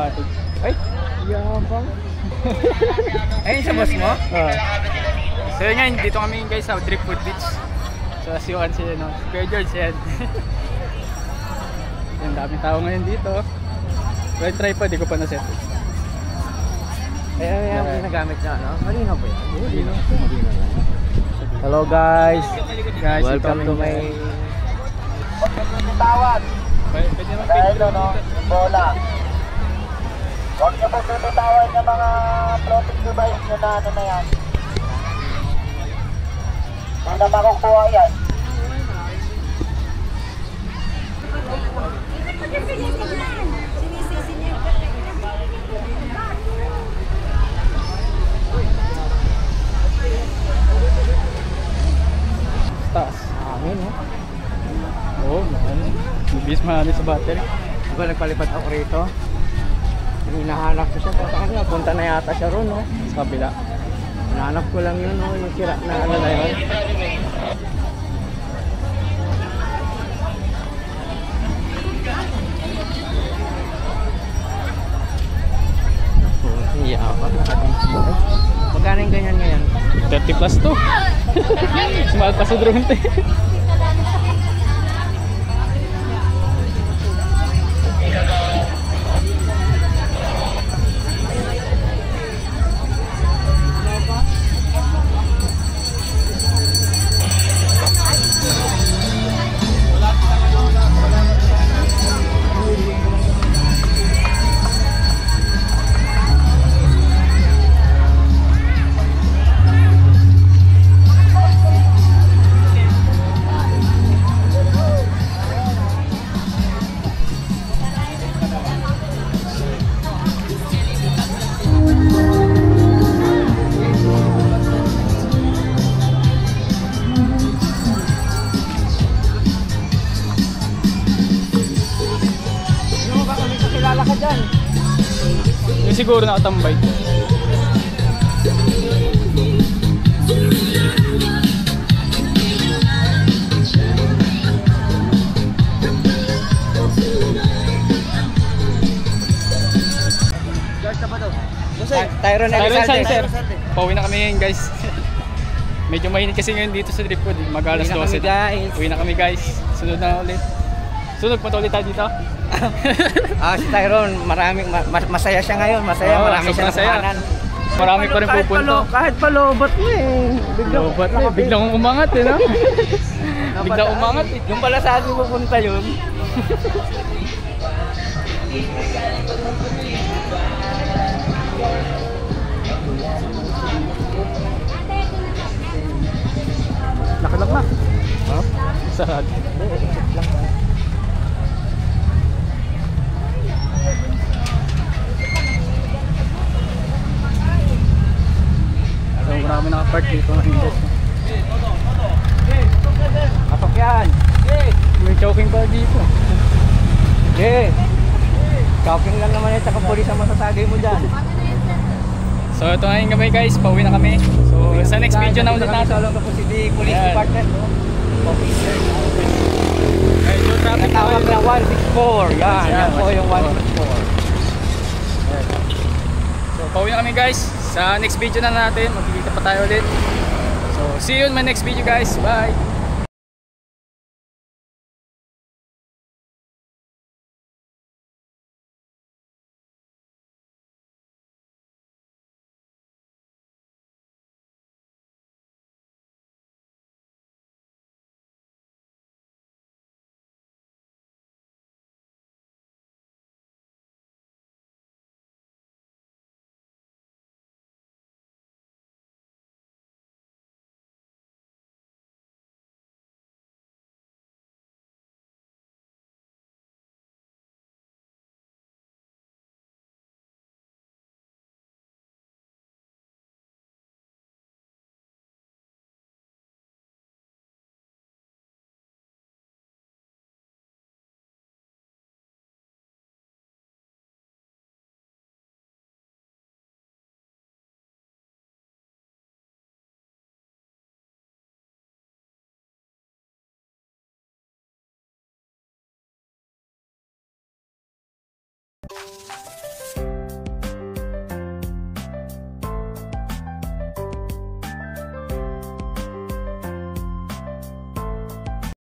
cottage. Ay, yabang. Ayun sa boss mo? So yun nga, dito kami guys sa Driftwood Beach. So as you can see, no? Kuya George yan. Yan, daming tao ngayon dito. So yung tripod, di ko pa naset. Ayan yung ginagamit niya, no? Malinaw ba yan? Malinaw. Hello guys! Welcome to my... Tawad. Pwede naman Dahil no, bola. Huwag niyo po tututawan yung mga floating device nyo na ano na yan. Kung na makukuha yan. taas. Hangin, no? Oo, ano? Mabilis mahangin sa battery. Diba nagpalipad ako rito? Hinahanap ko siya. Kasi punta na yata siya ron, no? Sa kabila. Hinahanap ko lang yun, no? Yung sira na ano na yun. Iya ako. Magkano yung ganyan ngayon? 30 plus to. Small pa sa drone. Yung siguro nakatambay. Tyron sir. Pauwi na kami ngayon guys. Medyo mainit kasi ngayon dito sa Driftwood. Mag-alas 12. Uwi na kami guys. Sunod na ulit. Sunod pa ulit tayo dito. Si Tyron, masaya siya ngayon. Masaya, marami siya nakuhanan. Marami pa rin pupunto. Kahit palobot mo eh. Biglang umangat eh, no? Biglang umangat eh. Yung pala sa atin pupunta yun. Nakalag na. Oh, sarad. So marami naka-park dito ng industry. Pasok yan. May choking pa dito. Choking lang naman yung pulis ang masasagay mo dyan. So ito nga yung gamay guys, pauwi na kami. So sa next video na ulit natin. Salong po si Police Department. Officer. Medyo traffic na Tawag na 164. Yan po yung 164. So pauwi na kami guys. Sa next video na natin, magkikita pa tayo ulit. So see you in my next video guys. Bye!